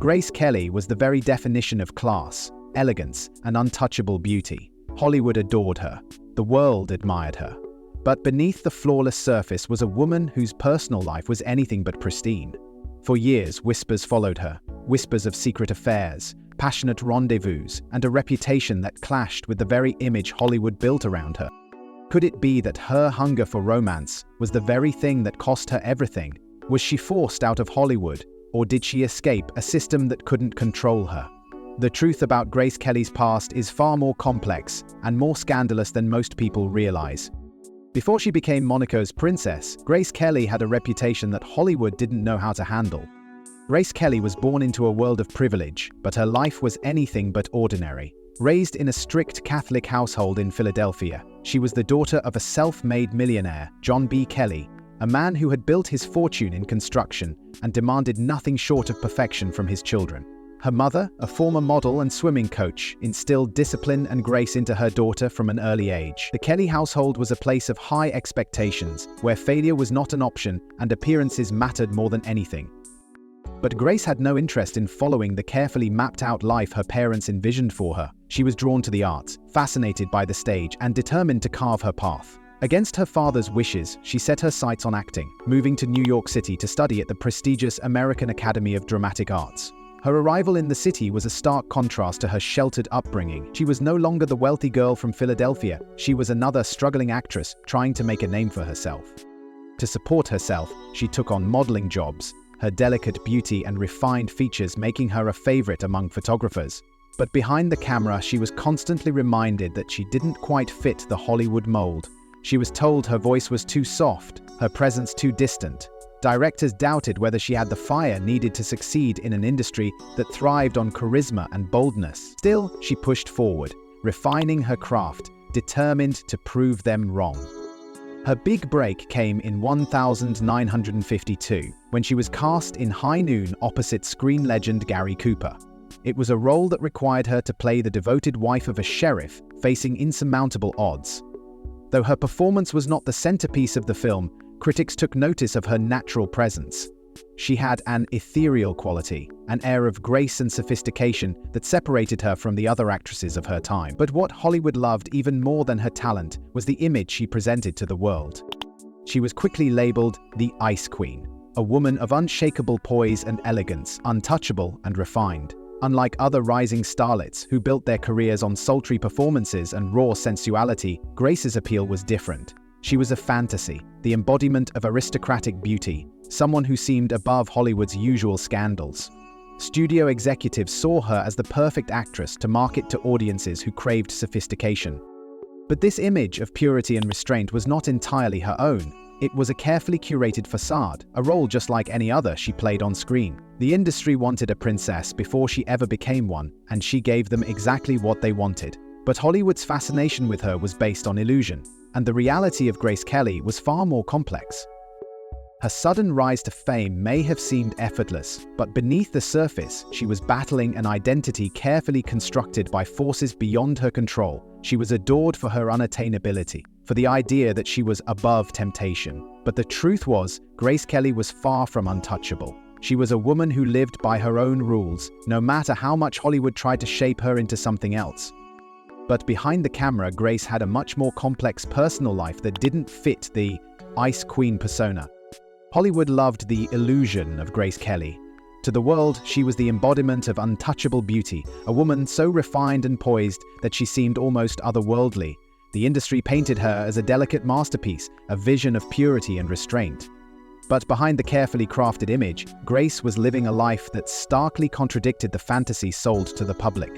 Grace Kelly was the very definition of class, elegance, and untouchable beauty. Hollywood adored her. The world admired her. But beneath the flawless surface was a woman whose personal life was anything but pristine. For years, whispers followed her, whispers of secret affairs, passionate rendezvous, and a reputation that clashed with the very image Hollywood built around her. Could it be that her hunger for romance was the very thing that cost her everything? Was she forced out of Hollywood, or did she escape a system that couldn't control her? The truth about Grace Kelly's past is far more complex and more scandalous than most people realize. Before she became Monaco's princess, Grace Kelly had a reputation that Hollywood didn't know how to handle. Grace Kelly was born into a world of privilege, but her life was anything but ordinary. Raised in a strict Catholic household in Philadelphia, she was the daughter of a self-made millionaire, John B. Kelly, a man who had built his fortune in construction and demanded nothing short of perfection from his children. Her mother, a former model and swimming coach, instilled discipline and grace into her daughter from an early age. The Kelly household was a place of high expectations, where failure was not an option and appearances mattered more than anything. But Grace had no interest in following the carefully mapped-out life her parents envisioned for her. She was drawn to the arts, fascinated by the stage, and determined to carve her path. Against her father's wishes, she set her sights on acting, moving to New York City to study at the prestigious American Academy of Dramatic Arts. Her arrival in the city was a stark contrast to her sheltered upbringing. She was no longer the wealthy girl from Philadelphia. She was another struggling actress trying to make a name for herself. To support herself, she took on modeling jobs, her delicate beauty and refined features making her a favorite among photographers. But behind the camera, she was constantly reminded that she didn't quite fit the Hollywood mold. She was told her voice was too soft, her presence too distant. Directors doubted whether she had the fire needed to succeed in an industry that thrived on charisma and boldness. Still, she pushed forward, refining her craft, determined to prove them wrong. Her big break came in 1952, when she was cast in High Noon opposite screen legend Gary Cooper. It was a role that required her to play the devoted wife of a sheriff, facing insurmountable odds. Though her performance was not the centerpiece of the film, critics took notice of her natural presence. She had an ethereal quality, an air of grace and sophistication that separated her from the other actresses of her time. But what Hollywood loved even more than her talent was the image she presented to the world. She was quickly labeled the Ice Queen, a woman of unshakable poise and elegance, untouchable and refined. Unlike other rising starlets who built their careers on sultry performances and raw sensuality, Grace's appeal was different. She was a fantasy, the embodiment of aristocratic beauty, someone who seemed above Hollywood's usual scandals. Studio executives saw her as the perfect actress to market to audiences who craved sophistication. But this image of purity and restraint was not entirely her own. It was a carefully curated facade, a role just like any other she played on screen. The industry wanted a princess before she ever became one, and she gave them exactly what they wanted. But Hollywood's fascination with her was based on illusion, and the reality of Grace Kelly was far more complex. Her sudden rise to fame may have seemed effortless, but beneath the surface, she was battling an identity carefully constructed by forces beyond her control. She was adored for her unattainability, for the idea that she was above temptation. But the truth was, Grace Kelly was far from untouchable. She was a woman who lived by her own rules, no matter how much Hollywood tried to shape her into something else. But behind the camera, Grace had a much more complex personal life that didn't fit the Ice Queen persona. Hollywood loved the illusion of Grace Kelly. To the world, she was the embodiment of untouchable beauty, a woman so refined and poised that she seemed almost otherworldly. The industry painted her as a delicate masterpiece, a vision of purity and restraint. But behind the carefully crafted image, Grace was living a life that starkly contradicted the fantasy sold to the public.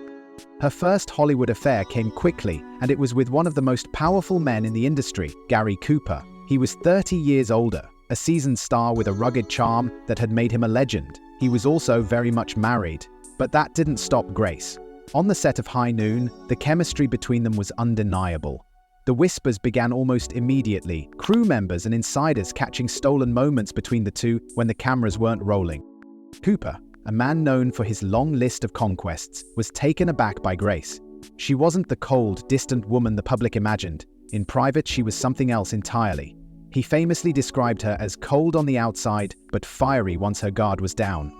Her first Hollywood affair came quickly, and it was with one of the most powerful men in the industry, Gary Cooper. He was 30 years older, a seasoned star with a rugged charm that had made him a legend. He was also very much married, but that didn't stop Grace. On the set of High Noon, the chemistry between them was undeniable. The whispers began almost immediately, crew members and insiders catching stolen moments between the two when the cameras weren't rolling. Cooper, a man known for his long list of conquests, was taken aback by Grace. She wasn't the cold, distant woman the public imagined. In private, she was something else entirely. He famously described her as cold on the outside, but fiery once her guard was down.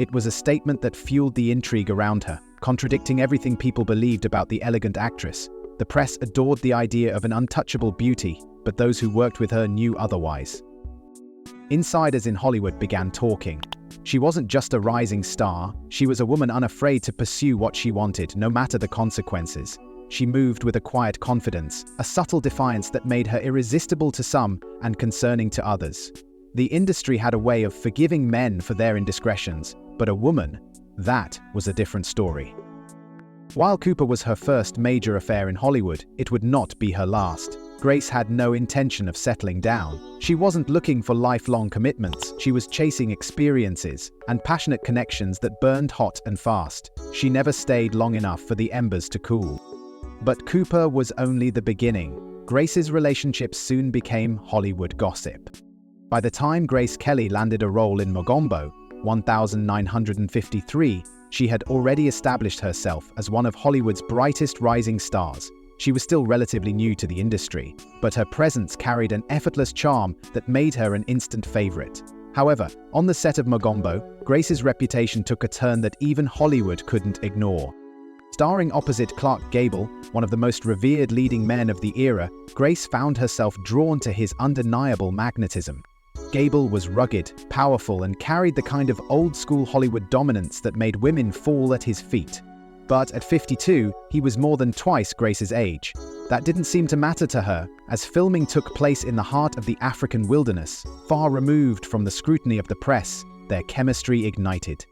It was a statement that fueled the intrigue around her, contradicting everything people believed about the elegant actress. The press adored the idea of an untouchable beauty, but those who worked with her knew otherwise. Insiders in Hollywood began talking. She wasn't just a rising star, she was a woman unafraid to pursue what she wanted, no matter the consequences. She moved with a quiet confidence, a subtle defiance that made her irresistible to some and concerning to others. The industry had a way of forgiving men for their indiscretions, but a woman, that was a different story. While Cooper was her first major affair in Hollywood, it would not be her last. Grace had no intention of settling down. She wasn't looking for lifelong commitments, she was chasing experiences and passionate connections that burned hot and fast. She never stayed long enough for the embers to cool. But Cooper was only the beginning. Grace's relationships soon became Hollywood gossip. By the time Grace Kelly landed a role in Monaco, 1953, she had already established herself as one of Hollywood's brightest rising stars. She was still relatively new to the industry, but her presence carried an effortless charm that made her an instant favorite. However, on the set of Monaco, Grace's reputation took a turn that even Hollywood couldn't ignore. Starring opposite Clark Gable, one of the most revered leading men of the era, Grace found herself drawn to his undeniable magnetism. Gable was rugged, powerful, and carried the kind of old-school Hollywood dominance that made women fall at his feet. But at 52, he was more than twice Grace's age. That didn't seem to matter to her, as filming took place in the heart of the African wilderness, far removed from the scrutiny of the press. Their chemistry ignited.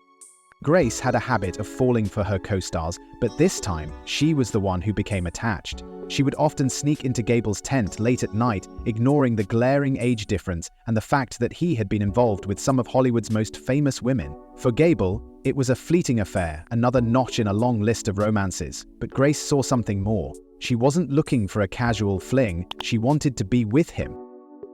Grace had a habit of falling for her co-stars, but this time, she was the one who became attached. She would often sneak into Gable's tent late at night, ignoring the glaring age difference and the fact that he had been involved with some of Hollywood's most famous women. For Gable, it was a fleeting affair, another notch in a long list of romances, but Grace saw something more. She wasn't looking for a casual fling, she wanted to be with him.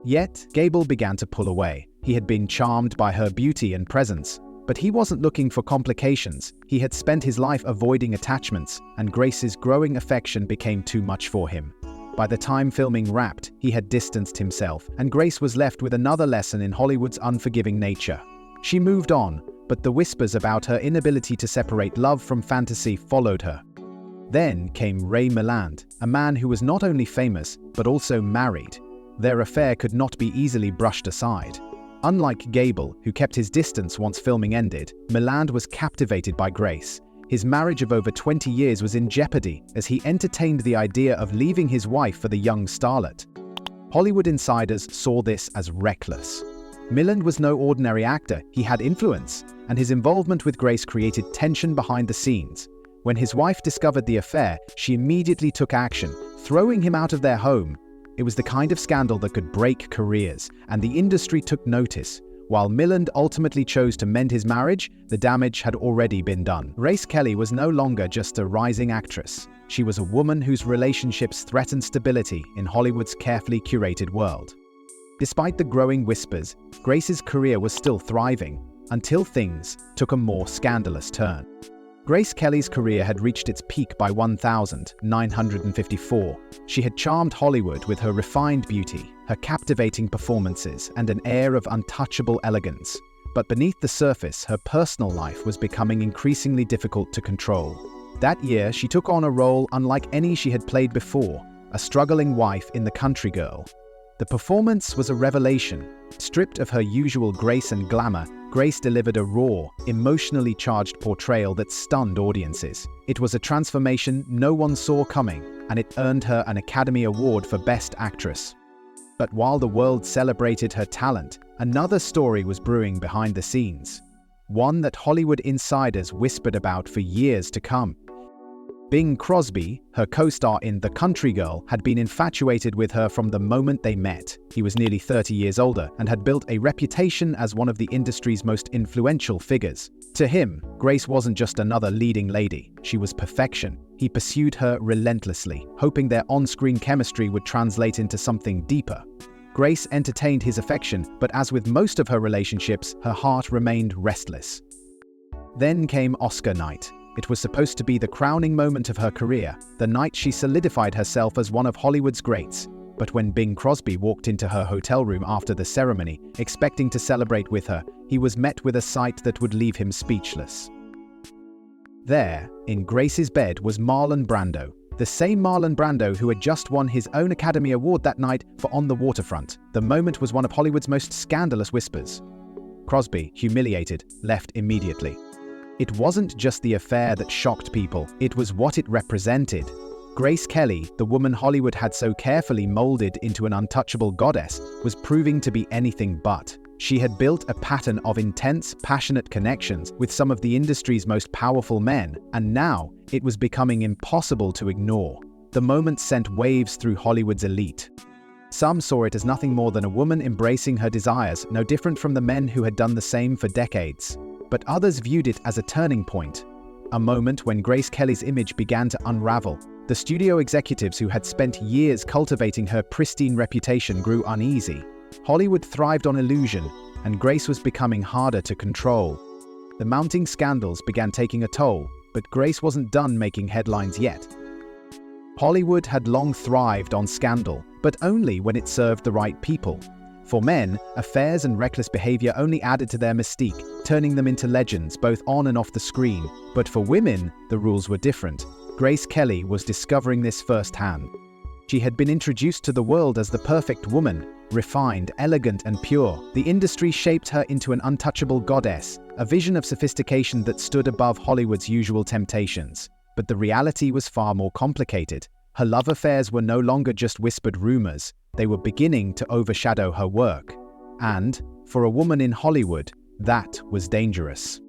Yet, Gable began to pull away. He had been charmed by her beauty and presence, but he wasn't looking for complications. He had spent his life avoiding attachments, and Grace's growing affection became too much for him. By the time filming wrapped, he had distanced himself, and Grace was left with another lesson in Hollywood's unforgiving nature. She moved on, but the whispers about her inability to separate love from fantasy followed her. Then came Ray Milland, a man who was not only famous, but also married. Their affair could not be easily brushed aside. Unlike Gable, who kept his distance once filming ended, Milland was captivated by Grace. His marriage of over 20 years was in jeopardy as he entertained the idea of leaving his wife for the young starlet. Hollywood insiders saw this as reckless. Milland was no ordinary actor, he had influence, and his involvement with Grace created tension behind the scenes. When his wife discovered the affair, she immediately took action, throwing him out of their home. It was the kind of scandal that could break careers, and the industry took notice. While Milland ultimately chose to mend his marriage, the damage had already been done. Grace Kelly was no longer just a rising actress. She was a woman whose relationships threatened stability in Hollywood's carefully curated world. Despite the growing whispers, Grace's career was still thriving, until things took a more scandalous turn. Grace Kelly's career had reached its peak by 1954. She had charmed Hollywood with her refined beauty, her captivating performances, and an air of untouchable elegance. But beneath the surface, her personal life was becoming increasingly difficult to control. That year, she took on a role unlike any she had played before, a struggling wife in The Country Girl. The performance was a revelation. Stripped of her usual grace and glamour, Grace delivered a raw, emotionally charged portrayal that stunned audiences. It was a transformation no one saw coming, and it earned her an Academy Award for Best Actress. But while the world celebrated her talent, another story was brewing behind the scenes. One that Hollywood insiders whispered about for years to come. Bing Crosby, her co-star in The Country Girl, had been infatuated with her from the moment they met. He was nearly 30 years older and had built a reputation as one of the industry's most influential figures. To him, Grace wasn't just another leading lady, she was perfection. He pursued her relentlessly, hoping their on-screen chemistry would translate into something deeper. Grace entertained his affection, but as with most of her relationships, her heart remained restless. Then came Oscar night. It was supposed to be the crowning moment of her career, the night she solidified herself as one of Hollywood's greats. But when Bing Crosby walked into her hotel room after the ceremony, expecting to celebrate with her, he was met with a sight that would leave him speechless. There, in Grace's bed, was Marlon Brando, the same Marlon Brando who had just won his own Academy Award that night for On the Waterfront. The moment was one of Hollywood's most scandalous whispers. Crosby, humiliated, left immediately. It wasn't just the affair that shocked people, it was what it represented. Grace Kelly, the woman Hollywood had so carefully molded into an untouchable goddess, was proving to be anything but. She had built a pattern of intense, passionate connections with some of the industry's most powerful men, and now it was becoming impossible to ignore. The moment sent waves through Hollywood's elite. Some saw it as nothing more than a woman embracing her desires, no different from the men who had done the same for decades. But others viewed it as a turning point, a moment when Grace Kelly's image began to unravel. The studio executives who had spent years cultivating her pristine reputation grew uneasy. Hollywood thrived on illusion, and Grace was becoming harder to control. The mounting scandals began taking a toll, but Grace wasn't done making headlines yet. Hollywood had long thrived on scandal, but only when it served the right people. For men, affairs and reckless behavior only added to their mystique, turning them into legends both on and off the screen. But for women, the rules were different. Grace Kelly was discovering this firsthand. She had been introduced to the world as the perfect woman, refined, elegant, and pure. The industry shaped her into an untouchable goddess, a vision of sophistication that stood above Hollywood's usual temptations. But the reality was far more complicated. Her love affairs were no longer just whispered rumors. They were beginning to overshadow her work. And, for a woman in Hollywood, that was dangerous.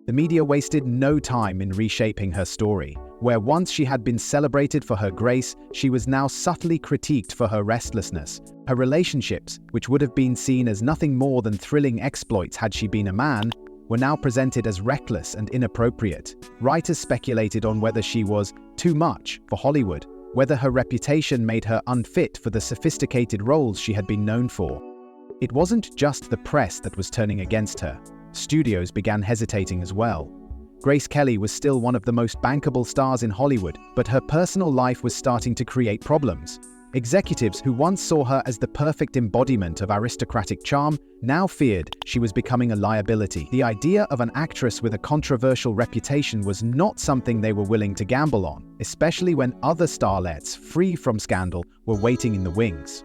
The media wasted no time in reshaping her story. Where once she had been celebrated for her grace, she was now subtly critiqued for her restlessness. Her relationships, which would have been seen as nothing more than thrilling exploits had she been a man, were now presented as reckless and inappropriate. Writers speculated on whether she was too much for Hollywood, whether her reputation made her unfit for the sophisticated roles she had been known for. It wasn't just the press that was turning against her. Studios began hesitating as well. Grace Kelly was still one of the most bankable stars in Hollywood, but her personal life was starting to create problems. Executives who once saw her as the perfect embodiment of aristocratic charm now feared she was becoming a liability. The idea of an actress with a controversial reputation was not something they were willing to gamble on, especially when other starlets, free from scandal, were waiting in the wings.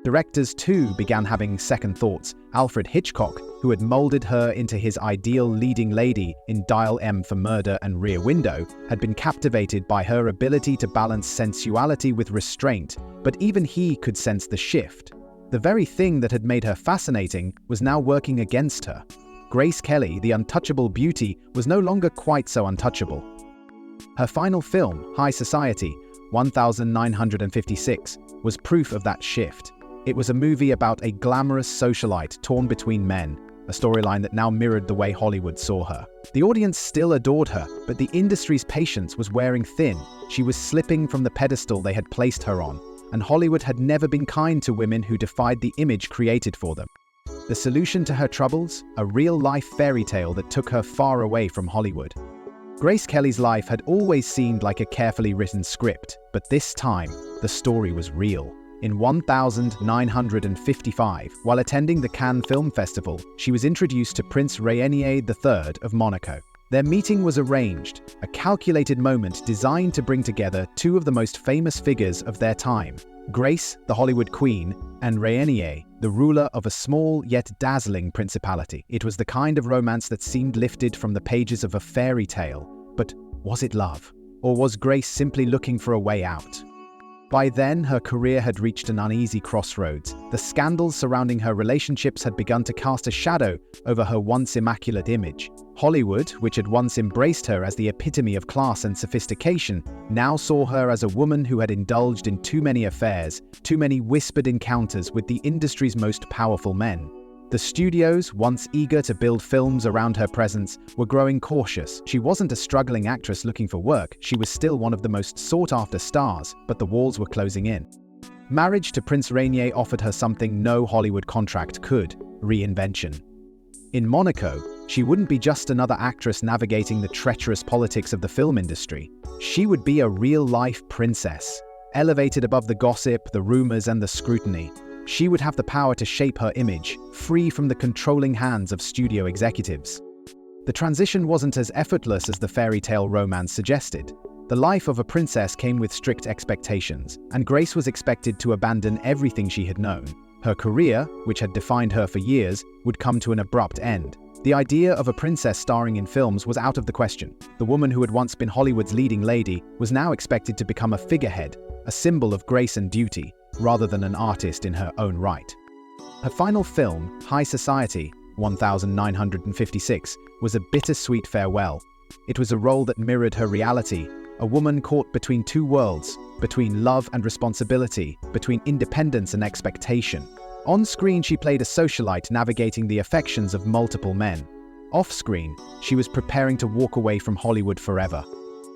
Directors, too, began having second thoughts. Alfred Hitchcock, who had molded her into his ideal leading lady in Dial M for Murder and Rear Window, had been captivated by her ability to balance sensuality with restraint, but even he could sense the shift. The very thing that had made her fascinating was now working against her. Grace Kelly, the untouchable beauty, was no longer quite so untouchable. Her final film, High Society, 1956, was proof of that shift. It was a movie about a glamorous socialite torn between men, a storyline that now mirrored the way Hollywood saw her. The audience still adored her, but the industry's patience was wearing thin. She was slipping from the pedestal they had placed her on, and Hollywood had never been kind to women who defied the image created for them. The solution to her troubles? A real-life fairy tale that took her far away from Hollywood. Grace Kelly's life had always seemed like a carefully written script, but this time, the story was real. In 1955, while attending the Cannes Film Festival, she was introduced to Prince Rainier III of Monaco. Their meeting was arranged, a calculated moment designed to bring together two of the most famous figures of their time. Grace, the Hollywood queen, and Rainier, the ruler of a small yet dazzling principality. It was the kind of romance that seemed lifted from the pages of a fairy tale. But was it love? Or was Grace simply looking for a way out? By then, her career had reached an uneasy crossroads. The scandals surrounding her relationships had begun to cast a shadow over her once immaculate image. Hollywood, which had once embraced her as the epitome of class and sophistication, now saw her as a woman who had indulged in too many affairs, too many whispered encounters with the industry's most powerful men. The studios, once eager to build films around her presence, were growing cautious. She wasn't a struggling actress looking for work, she was still one of the most sought-after stars, but the walls were closing in. Marriage to Prince Rainier offered her something no Hollywood contract could: reinvention. In Monaco, she wouldn't be just another actress navigating the treacherous politics of the film industry. She would be a real-life princess. Elevated above the gossip, the rumors, and the scrutiny, she would have the power to shape her image, free from the controlling hands of studio executives. The transition wasn't as effortless as the fairy tale romance suggested. The life of a princess came with strict expectations, and Grace was expected to abandon everything she had known. Her career, which had defined her for years, would come to an abrupt end. The idea of a princess starring in films was out of the question. The woman who had once been Hollywood's leading lady was now expected to become a figurehead, a symbol of grace and duty, rather than an artist in her own right. Her final film, High Society, 1956, was a bittersweet farewell. It was a role that mirrored her reality, a woman caught between two worlds, between love and responsibility, between independence and expectation. On screen, she played a socialite navigating the affections of multiple men. Off-screen, she was preparing to walk away from Hollywood forever.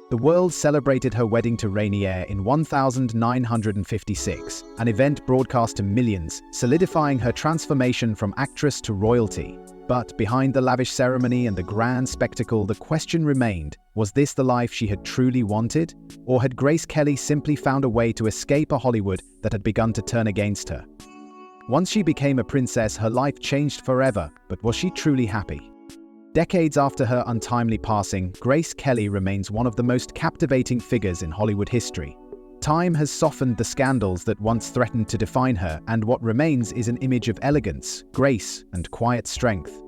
The world celebrated her wedding to Rainier in 1956, an event broadcast to millions, solidifying her transformation from actress to royalty. But behind the lavish ceremony and the grand spectacle, the question remained, was this the life she had truly wanted? Or had Grace Kelly simply found a way to escape a Hollywood that had begun to turn against her? Once she became a princess, her life changed forever, but was she truly happy? Decades after her untimely passing, Grace Kelly remains one of the most captivating figures in Hollywood history. Time has softened the scandals that once threatened to define her, and what remains is an image of elegance, grace, and quiet strength.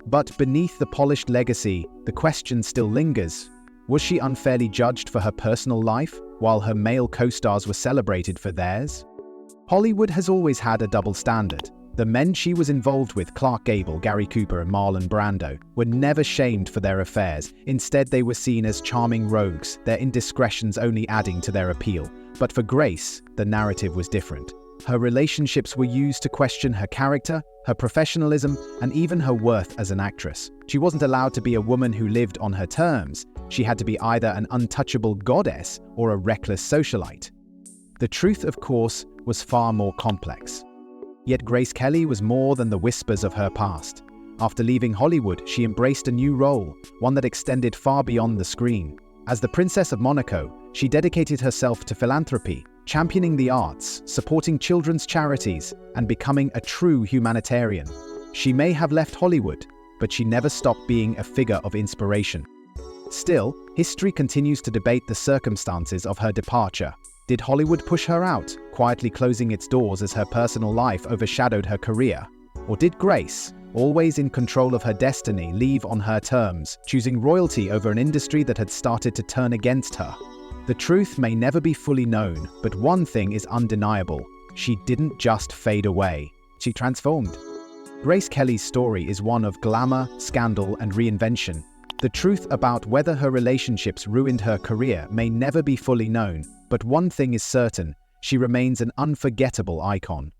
But beneath the polished legacy, the question still lingers. Was she unfairly judged for her personal life, while her male co-stars were celebrated for theirs? Hollywood has always had a double standard. The men she was involved with, Clark Gable, Gary Cooper, and Marlon Brando, were never shamed for their affairs. Instead, they were seen as charming rogues, their indiscretions only adding to their appeal. But for Grace, the narrative was different. Her relationships were used to question her character, her professionalism, and even her worth as an actress. She wasn't allowed to be a woman who lived on her terms. She had to be either an untouchable goddess or a reckless socialite. The truth, of course, was far more complex. Yet Grace Kelly was more than the whispers of her past. After leaving Hollywood, she embraced a new role, one that extended far beyond the screen. As the Princess of Monaco, she dedicated herself to philanthropy, championing the arts, supporting children's charities, and becoming a true humanitarian. She may have left Hollywood, but she never stopped being a figure of inspiration. Still, history continues to debate the circumstances of her departure. Did Hollywood push her out, quietly closing its doors as her personal life overshadowed her career? Or did Grace, always in control of her destiny, leave on her terms, choosing royalty over an industry that had started to turn against her? The truth may never be fully known, but one thing is undeniable. She didn't just fade away. She transformed. Grace Kelly's story is one of glamour, scandal, and reinvention. The truth about whether her relationships ruined her career may never be fully known, but one thing is certain: she remains an unforgettable icon.